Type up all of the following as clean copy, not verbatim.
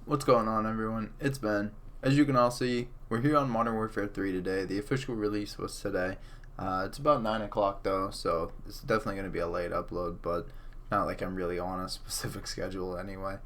What's going on, everyone? It's Ben. As you can all see, we're here on Modern Warfare 3 today. The official release was today. It's about 9 o'clock though, so it's definitely going to be a late upload, but not like I'm really on a specific schedule anyway.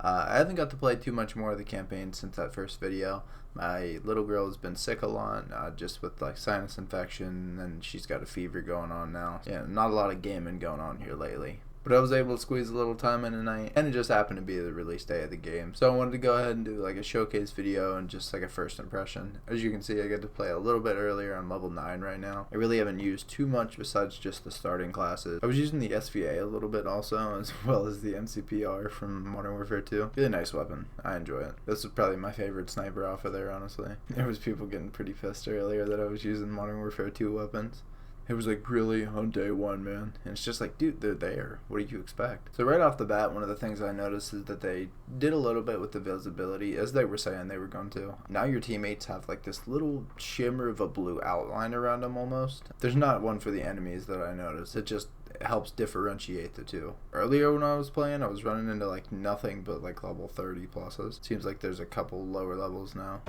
I haven't got to play too much more of the campaign since that first video. My little girl has been sick a lot, just with like sinus infection, and she's got a fever going on now. Yeah, not a lot of gaming going on here lately. But I was able to squeeze a little time in tonight, and it just happened to be the release day of the game. So I wanted to go ahead and do like a showcase video and just like a first impression. As you can see, I get to play a little bit earlier. I'm level 9 right now. I really haven't used too much besides just the starting classes. I was using the SVA a little bit also, as well as the MCPR from Modern Warfare 2. Really nice weapon. I enjoy it. This is probably my favorite sniper alpha there, honestly. There was people getting pretty pissed earlier that I was using Modern Warfare 2 weapons. It was like, really, on day one, man? And it's just like, dude, they're there. What do you expect? So right off the bat, one of the things I noticed is that they did a little bit with the visibility, as they were saying they were going to. Now your teammates have like this little shimmer of a blue outline around them almost. There's not one for the enemies that I noticed. It just helps differentiate the two. Earlier when I was playing, I was running into like nothing but like level 30 pluses. Seems like there's a couple lower levels now.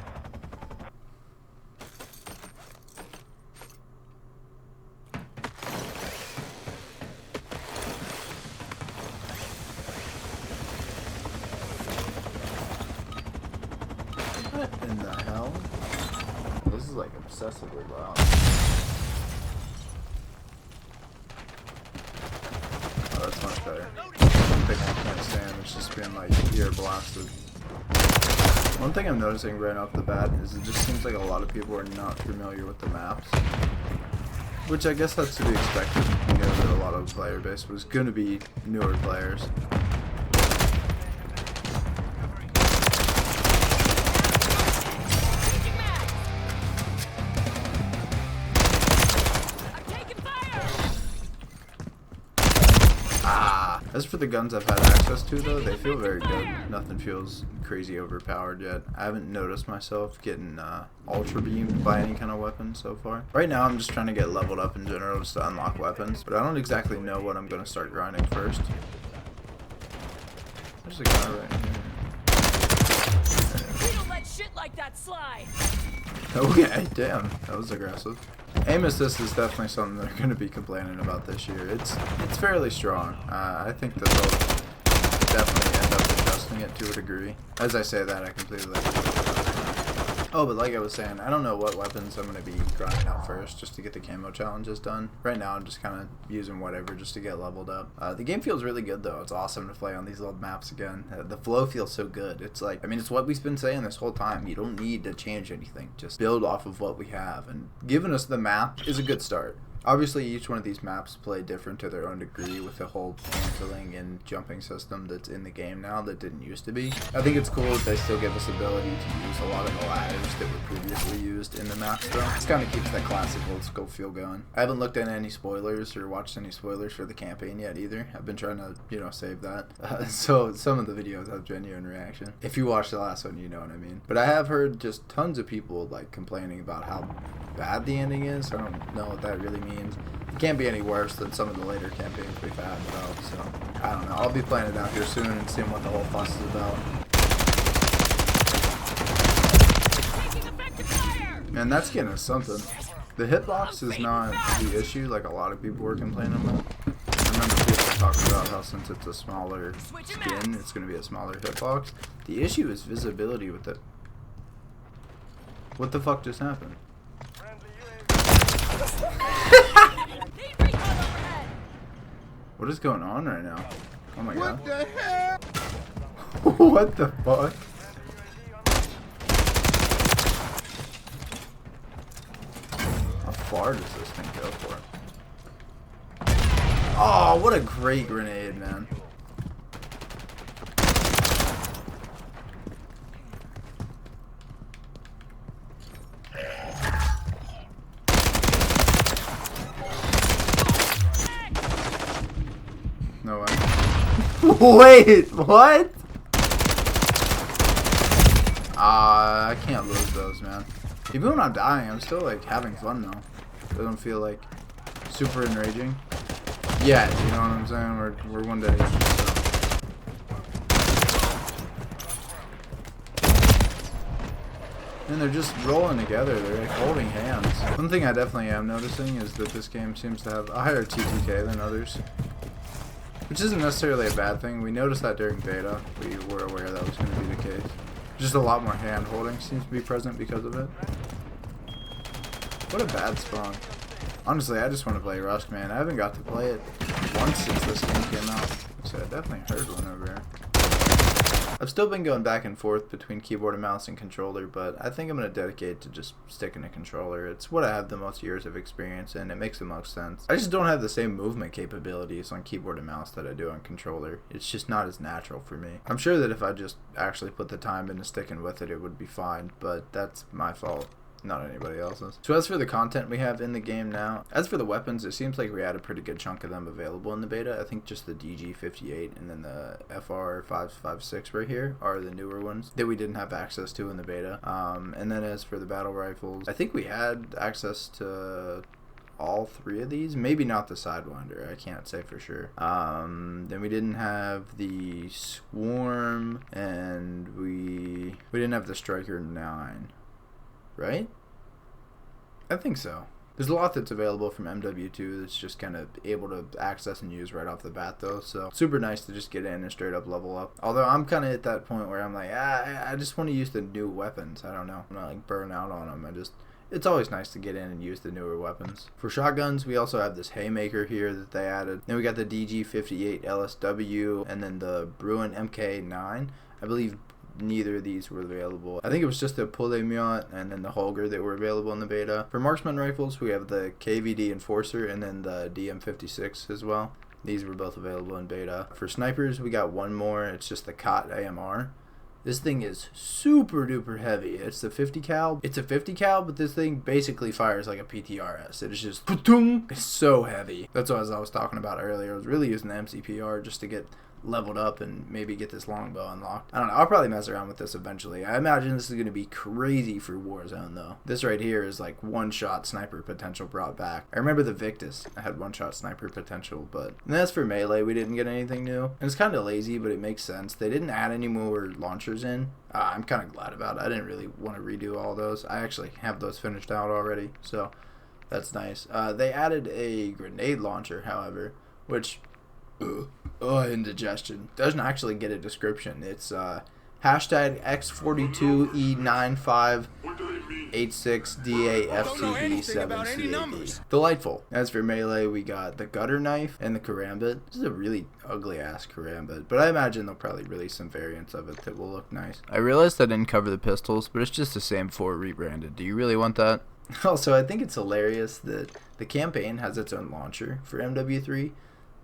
What in the hell? This is like obsessively loud. Oh, that's much better. One thing I can't stand is just being like ear blasted. One thing I'm noticing right off the bat is it just seems like a lot of people are not familiar with the maps. Which I guess that's to be expected. You know that a lot of the player base was going to be newer players. As for the guns I've had access to though, they feel very good. Nothing feels crazy overpowered yet. I haven't noticed myself getting ultra beamed by any kind of weapon so far. Right now I'm just trying to get leveled up in general just to unlock weapons, but I don't exactly know what I'm going to start grinding first. There's a guy right here. We don't let shit like that slide. Okay, damn, that was aggressive. Aim assist is definitely something they're going to be complaining about this year. It's fairly strong. I think that they'll definitely end up adjusting it to a degree. As I say that, I completely Oh, but like I was saying, I don't know what weapons I'm going to be grinding out first just to get the camo challenges done. Right now I'm just kind of using whatever just to get leveled up. The game feels really good though. It's awesome to play on these old maps again. The flow feels so good. It's like, I mean, it's what we've been saying this whole time. You don't need to change anything. Just build off of what we have. And giving us the map is a good start. Obviously, each one of these maps play different to their own degree with the whole canceling and jumping system that's in the game now that didn't used to be. I think it's cool that they still give us ability to use a lot of the ladders that were previously used in the maps though. It kind of keeps that classic old school feel going. I haven't looked at any spoilers or watched any spoilers for the campaign yet either. I've been trying to, you know, save that. So some of the videos have genuine reaction. If you watched the last one, you know what I mean. But I have heard just tons of people like complaining about how bad the ending is. I don't know what that really means. It can't be any worse than some of the later campaigns we've had though, so I don't know. I'll be playing it out here soon and seeing what the whole fuss is about. Man, that's getting us something. The hitbox is not the issue like a lot of people were complaining about. I remember people talking about how since it's a smaller skin, it's going to be a smaller hitbox. The issue is visibility with it. What the fuck just happened? What is going on right now? Oh my god. What the hell? What the fuck? How far does this thing go for? Oh, what a great grenade, man. No way. Wait, what? I can't lose those, man. Even when I'm dying, I'm still like having fun though. It doesn't feel like super enraging. Yeah, you know what I'm saying? We're one day. So. And they're just rolling together. They're like holding hands. One thing I definitely am noticing is that this game seems to have a higher TTK than others, which isn't necessarily a bad thing. We noticed that during beta. We were aware that was going to be the case. Just a lot more hand holding seems to be present because of it. What a bad spawn. Honestly, I just want to play Rust, man. I haven't got to play it once since this game came out. So I definitely heard one over here. I've still been going back and forth between keyboard and mouse and controller, but I think I'm going to dedicate to just sticking to controller. It's what I have the most years of experience in. It makes the most sense. I just don't have the same movement capabilities on keyboard and mouse that I do on controller. It's just not as natural for me. I'm sure that if I just actually put the time into sticking with it, it would be fine, but that's my fault, not anybody else's. So as for the content we have in the game now, as for the weapons, it seems like we had a pretty good chunk of them available in the beta. I think just the DG58 and then the FR556 right here are the newer ones that we didn't have access to in the beta. And then as for the battle rifles, I think we had access to all three of these, maybe not the Sidewinder, I can't say for sure. Then we didn't have the Swarm, and we didn't have the Striker 9. Right? I think so. There's a lot that's available from MW2 that's just kind of able to access and use right off the bat, though. So super nice to just get in and straight up level up. Although I'm kind of at that point where I'm like, I just want to use the new weapons. I don't know. I'm not like burn out on them. It's always nice to get in and use the newer weapons. For shotguns, we also have this Haymaker here that they added. Then we got the DG58 LSW and then the Bruin MK9. I believe neither of these were available. I think it was just the Pulemyot and then the Holger that were available in the beta. For marksman rifles, we have the KVD Enforcer and then the DM56 as well. These were both available in beta. For snipers, we got one more. It's just the COT AMR. This thing is super duper heavy. It's the 50 cal. It's a 50 cal, but this thing basically fires like a PTRS. It is just, it's so heavy. That's what I was talking about earlier. I was really using the MCPR just to get leveled up and maybe get this longbow unlocked. I don't know. I'll probably mess around with this eventually. I imagine this is going to be crazy for Warzone though. This right here is like one-shot sniper potential brought back. I remember the Victus. I had one-shot sniper potential, but and as for melee, we didn't get anything new. And it's kind of lazy, but it makes sense. They didn't add any more launchers in. I'm kind of glad about it. I didn't really want to redo all those. I actually have those finished out already, so that's nice. They added a grenade launcher, however, which indigestion. Doesn't actually get a description. It's hashtag X42E9586DAFCB7CAD. Delightful. As for melee, we got the gutter knife and the karambit. This is a really ugly ass karambit, but I imagine they'll probably release some variants of it that will look nice. I realized I didn't cover the pistols, but it's just the same 4 rebranded. Do you really want that? Also, I think it's hilarious that the campaign has its own launcher for MW3,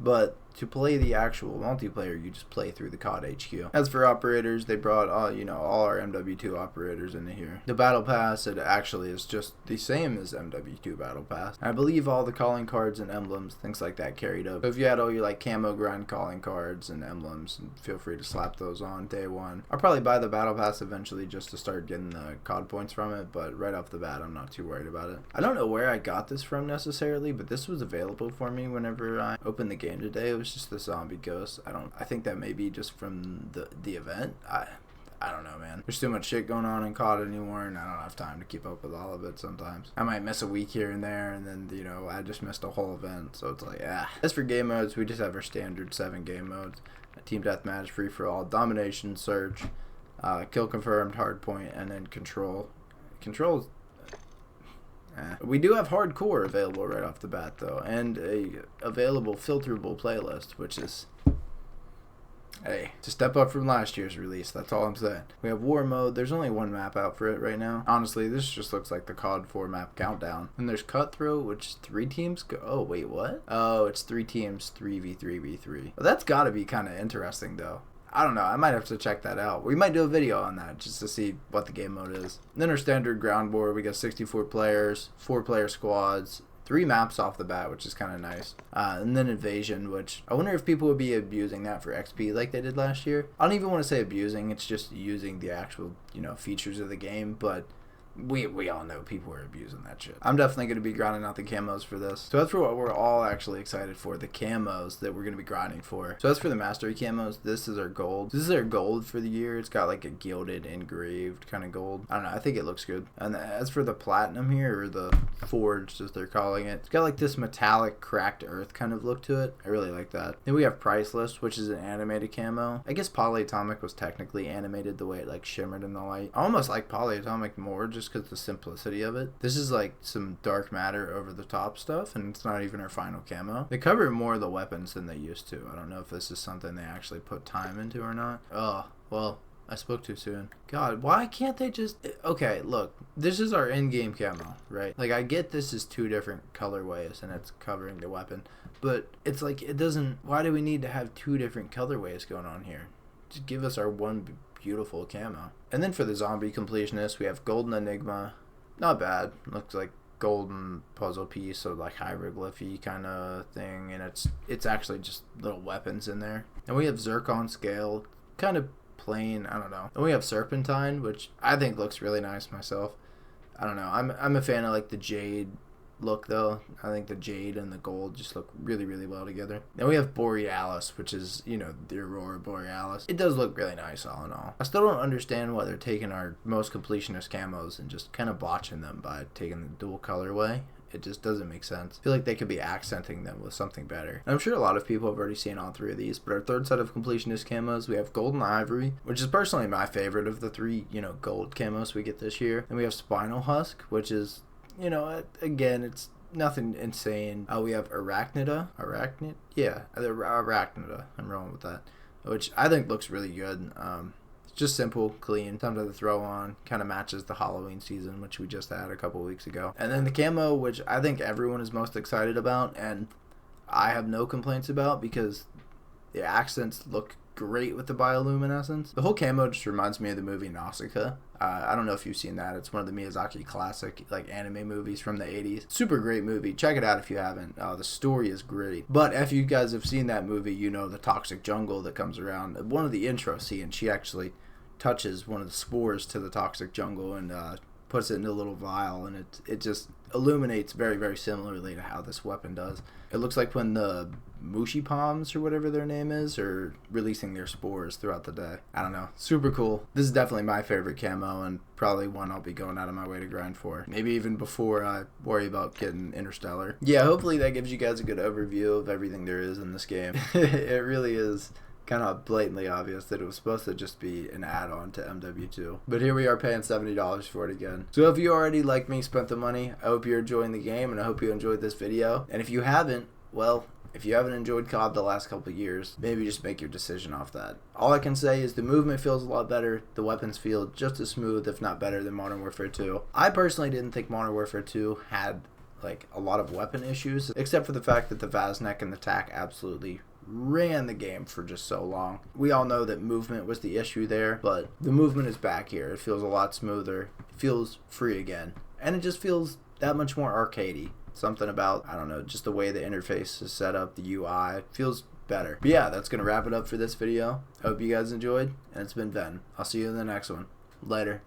but to play the actual multiplayer, you just play through the COD HQ. As for operators, they brought all our MW2 operators into here. The battle pass, it actually is just the same as MW2 battle pass. I believe all the calling cards and emblems, things like that, carried over. So if you had all your like camo grind calling cards and emblems, feel free to slap those on day one. I'll probably buy the battle pass eventually just to start getting the COD points from it, but right off the bat, I'm not too worried about it. I don't know where I got this from necessarily, but this was available for me whenever I opened the game today. It was just the zombie ghost. I think that may be just from the event. I don't know, man. There's too much shit going on in COD anymore, and I don't have time to keep up with all of it sometimes. I might miss a week here and there, and then, I just missed a whole event, so it's like, As for game modes, we just have our standard 7 game modes. Team Deathmatch, Free-for-All, Domination, Search, Kill Confirmed, Hardpoint, and then Control. Control's we do have hardcore available right off the bat though, and a available filterable playlist, which is to step up from last year's release. That's all I'm saying. We have war mode. There's only one map out for it right now. Honestly, this just looks like the COD 4 map countdown. And there's Cutthroat, which is 3 teams go. Oh wait, what? Oh, it's 3 teams, 3v3v3. Well, that's got to be kind of interesting though. I don't know. I might have to check that out. We might do a video on that just to see what the game mode is. Then our standard ground war, we got 64 players, 4-player squads, 3 maps off the bat, which is kind of nice. And then Invasion, which I wonder if people would be abusing that for XP like they did last year. I don't even want to say abusing. It's just using the actual, features of the game. But we all know people are abusing that shit. I'm definitely going to be grinding out the camos for this. So that's for what we're all actually excited for, the camos that we're going to be grinding for. So as for the mastery camos, this is our gold. This is our gold for the year. It's got like a gilded, engraved kind of gold. I don't know, I think it looks good. And as for the platinum here, or the forged as they're calling it, it's got like this metallic cracked earth kind of look to it. I really like that. Then we have priceless, which is an animated camo. I guess polyatomic was technically animated the way it like shimmered in the light. I almost like polyatomic more just because the simplicity of it. This is like some dark matter over the top stuff, and it's not even our final camo. They cover more of the weapons than they used to. I don't know if this is something they actually put time into or not. Oh, well, I spoke too soon. God, why can't they just... Okay, look, this is our in-game camo, right? Like, I get this is two different colorways and it's covering the weapon, but it's like, it doesn't... Why do we need to have two different colorways going on here? Just give us our one beautiful camo. And then for the zombie completionist, we have Golden Enigma. Not bad. Looks like golden puzzle piece, or like hieroglyphy kind of thing, and it's actually just little weapons in there. And we have Zircon Scale, kind of plain, I don't know. And we have Serpentine, which I think looks really nice myself. I don't know. I'm a fan of like the jade look though. I think the jade and the gold just look really, really well together. Then we have Borealis, which is, you know, the Aurora Borealis. It does look really nice all in all. I still don't understand why they're taking our most completionist camos and just kind of botching them by taking the dual colorway. It just doesn't make sense. I feel like they could be accenting them with something better. And I'm sure a lot of people have already seen all three of these, but our third set of completionist camos, we have Golden Ivory, which is personally my favorite of the three, you know, gold camos we get this year. And we have Spinal Husk, which is, you know, again, it's nothing insane. We have Arachnida. Yeah, Arachnida. I'm rolling with that, which I think looks really good. It's just simple, clean, something to throw on. Kind of matches the Halloween season, which we just had a couple weeks ago. And then the camo, which I think everyone is most excited about, and I have no complaints about because the accents look great with the bioluminescence. The whole camo just reminds me of the movie Nausicaa. I don't know if you've seen that. It's one of the Miyazaki classic like anime movies from the 80s. Super great movie. Check it out if you haven't. The story is great. But if you guys have seen that movie, you know the toxic jungle that comes around. One of the intro scenes, she actually touches one of the spores to the toxic jungle and puts it in a little vial, and it just illuminates very, very similarly to how this weapon does. It looks like when the Mushi Palms, or whatever their name is, are releasing their spores throughout the day. I don't know. Super cool. This is definitely my favorite camo, and probably one I'll be going out of my way to grind for. Maybe even before I worry about getting Interstellar. Yeah, hopefully that gives you guys a good overview of everything there is in this game. It really is kind of blatantly obvious that it was supposed to just be an add-on to MW2. But here we are paying $70 for it again. So if you already, like me, spent the money, I hope you're enjoying the game, and I hope you enjoyed this video. And if you haven't, well, if you haven't enjoyed COD the last couple of years, maybe just make your decision off that. All I can say is the movement feels a lot better. The weapons feel just as smooth, if not better, than Modern Warfare 2. I personally didn't think Modern Warfare 2 had like a lot of weapon issues, except for the fact that the Vaznek and the TAC absolutely ran the game for just so long. We all know that movement was the issue there, but the movement is back here. It feels a lot smoother. It feels free again. And it just feels that much more arcadey. Something about, I don't know, just the way the interface is set up, the UI, feels better. But yeah, that's going to wrap it up for this video. I hope you guys enjoyed, and it's been Ben. I'll see you in the next one. Later.